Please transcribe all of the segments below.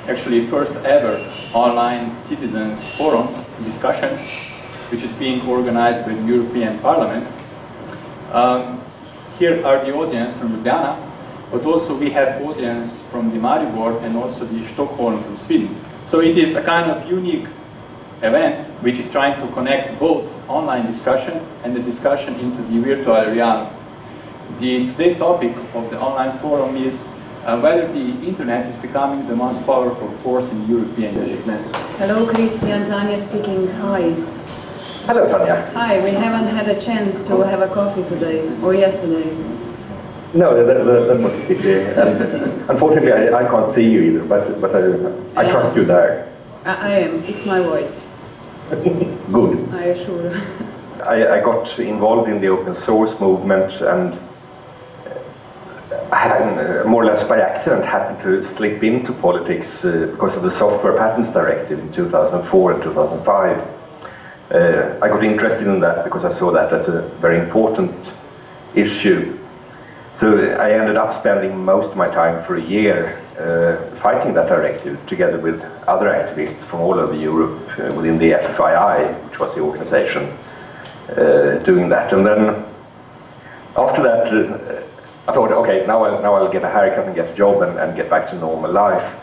actually first ever online citizens forum discussion, which is being organized by the European Parliament. Here are the audience from Ljubljana, but also we have audience from the Maribor and also the Stockholm from Sweden. So it is a kind of unique event which is trying to connect both online discussion and the discussion into the virtual realm. The today's topic of the online forum is whether the internet is becoming the most powerful force in European development. Hello, Christian, Tanya speaking. Hi. Hello, Tanya. Hi, we haven't had a chance to have a coffee today, or yesterday. No, that was a pity. Unfortunately, I can't see you either, but I trust you there. I am. It's my voice. Good. I assure. I got involved in the open source movement and I more or less by accident happened to slip into politics because of the Software Patents Directive in 2004 and 2005. I got interested in that because I saw that as a very important issue. So I ended up spending most of my time for a year fighting that directive together with other activists from all over Europe within the FFII, which was the organization doing that. And then after that, I thought, okay, now I'll get a haircut and get a job and get back to normal life.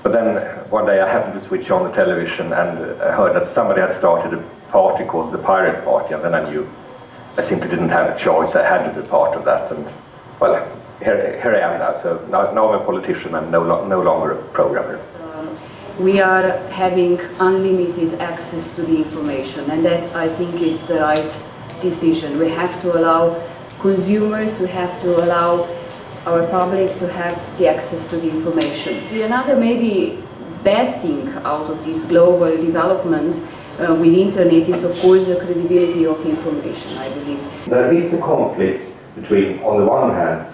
But then one day I happened to switch on the television and I heard that somebody had started a party called the Pirate Party, and then I knew I simply didn't have a choice. I had to be part of that, and well, here I am now. So now I'm a politician and no longer a programmer. We are having unlimited access to the information, and that I think is the right decision. We have to allow consumers, we have to allow our public to have the access to the information. Another maybe bad thing out of this global development with internet is of course the credibility of information, I believe. There is a conflict between, on the one hand,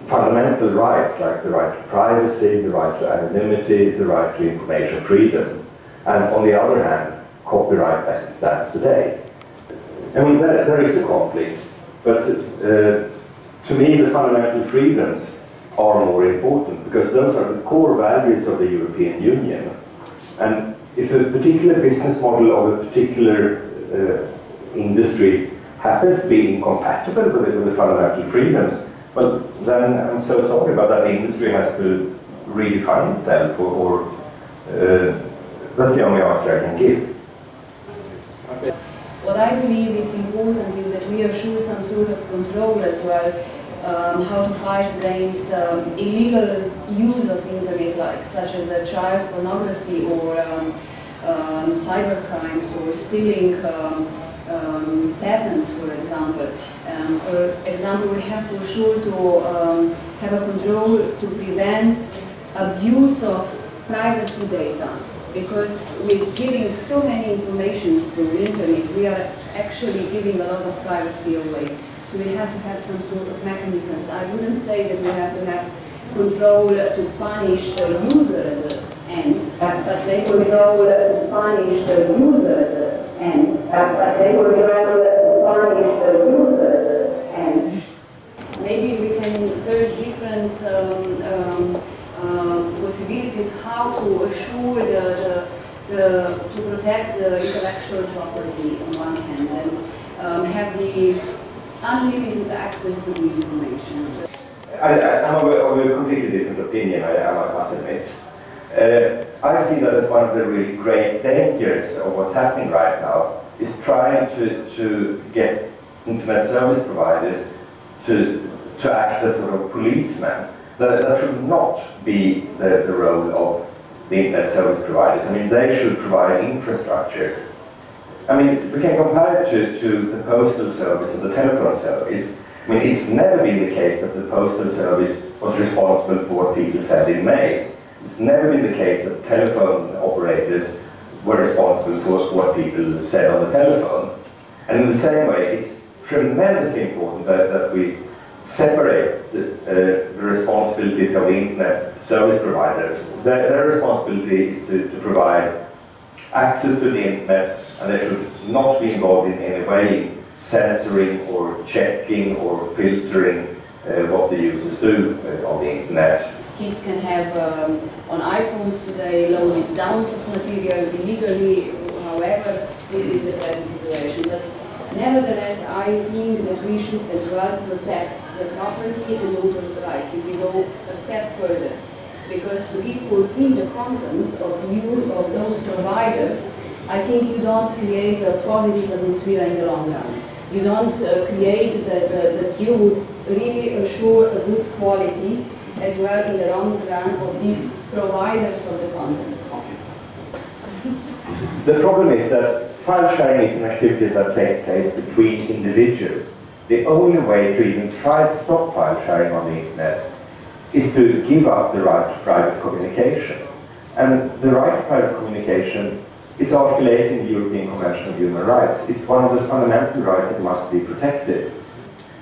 fundamental rights like the right to privacy, the right to anonymity, the right to information freedom, and on the other hand, copyright as it stands today. I mean, there is a conflict, but to me the fundamental freedoms are more important because those are the core values of the European Union. And if a particular business model of a particular industry happens to be incompatible with the fundamental freedoms, well, then I'm so sorry, but that industry has to redefine itself, or that's the only answer I can give. Okay. What I believe is important is that we assure some sort of control as well, how to fight against illegal use of internet, like such as child pornography or cyber crimes or stealing patents, for example. For example, we have for sure to have a control to prevent abuse of privacy data, because with giving so many informations to the internet, we are actually giving a lot of privacy away. So we have to have some sort of mechanisms. I wouldn't say that we have to have control to punish the user at the end, but they will control to punish the user at the end. But they will control to punish the user at the end. Maybe we can search different possibilities how to assure to protect the intellectual property on one hand and have the unlimited access to the information. So I'm of a completely different opinion, I must admit. I see that as one of the really great dangers of what's happening right now is trying to get internet service providers to act as sort of policemen. That should not be the role of the internet service providers. I mean, they should provide infrastructure. I mean, we can compare it to the postal service or the telephone service. I mean, it's never been the case that the postal service was responsible for what people said in mails. It's never been the case that telephone operators were responsible for what people said on the telephone. And in the same way, it's tremendously important that we separate the responsibilities of the internet service providers. Their responsibility is to provide access to the internet, and they should not be involved in any way censoring or checking or filtering what the users do on the internet. kids can have on iPhones today loaded downs of material illegally. However, this is the present situation. But nevertheless, I think that we should as well protect the property and authors' rights if we go a step further. Because to fulfill the content of those providers, I think you don't create a positive atmosphere in the long run. You don't create that you would really assure a good quality as well in the long run of these providers of the content. The problem is that file sharing is an activity that takes place between individuals. The only way to even try to stop file sharing on the internet is to give up the right to private communication. And the right to private communication is articulated in the European Convention of Human Rights. It's one of the fundamental rights that must be protected.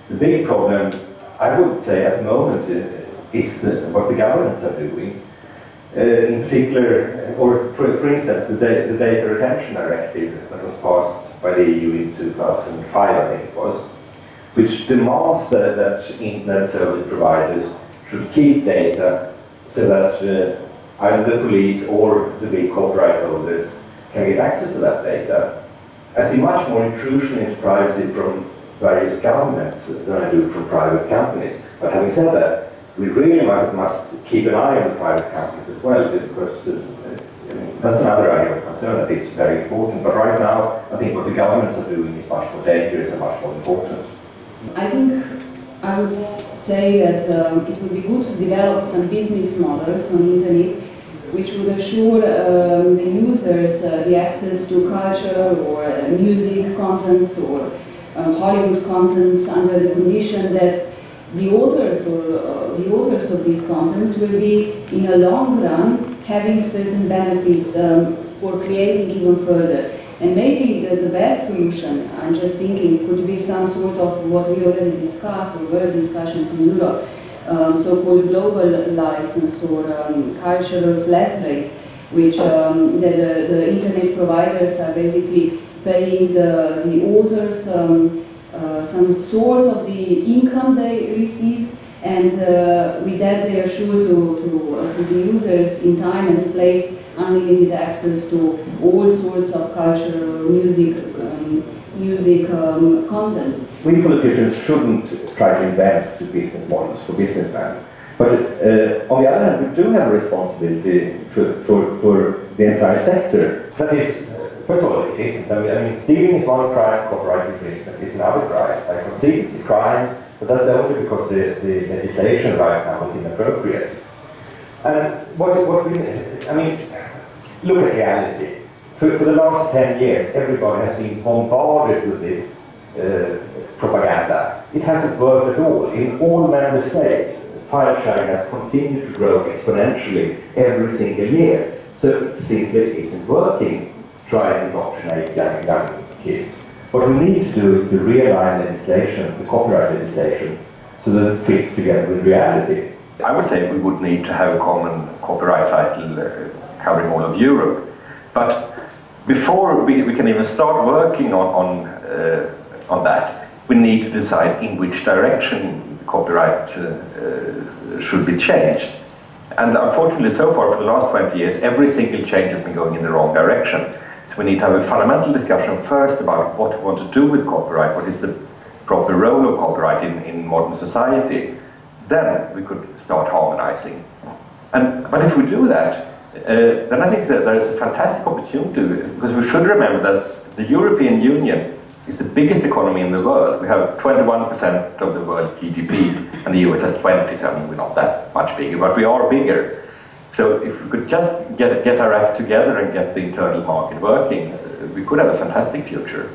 The big problem, I would say at the moment, is what the governments are doing. In particular, or for instance, the Data Retention Directive that was passed by the EU in 2005, I think it was, which demands that internet service providers should keep data so that either the police or the big copyright holders can get access to that data. I see much more intrusion into privacy from various governments than I do from private companies. But having said that, we really must keep an eye on the private companies as well, because that's another area of concern that is very important. But right now, I think what the governments are doing is much more dangerous and much more important. I think I would say that it would be good to develop some business models on the internet which would assure the users the access to culture or music contents or Hollywood contents under the condition that the authors of these contents will be, in a long run, having certain benefits for creating even further. And maybe the best solution, I'm just thinking, could be some sort of what we already discussed or were discussions in Europe, so-called global license or cultural flat rate, which the internet providers are basically paying the authors some sort of the income they receive, and with that they are sure to the users in time and place unlimited access to all sorts of cultural music contents. We politicians shouldn't try to invent the business models for businessmen. But on the other hand, we do have a responsibility for the entire sector. That is, first of all, it isn't. I mean, stealing is one crime, copyright infringement is another crime. I concede it's a crime, but that's only because the legislation right now is inappropriate. And I mean, look at reality. For the last 10 years, everybody has been bombarded with this propaganda. It hasn't worked at all. In all member states, file sharing has continued to grow exponentially every single year. So it simply isn't working, trying to indoctrinate young kids. What we need to do is to realign legislation, the copyright legislation, so that it fits together with reality. I would say we would need to have a common copyright title covering all of Europe. But before we can even start working on that, we need to decide in which direction copyright should be changed. And unfortunately, so far, for the last 20 years, every single change has been going in the wrong direction. So we need to have a fundamental discussion first about what we want to do with copyright, what is the proper role of copyright in modern society. Then we could start harmonizing. But if we do that, then I think that there is a fantastic opportunity, because we should remember that the European Union is the biggest economy in the world. We have 21% of the world's GDP, and the US has 20, so I mean, we're not that much bigger, but we are bigger. So if we could just get our act together and get the internal market working, we could have a fantastic future.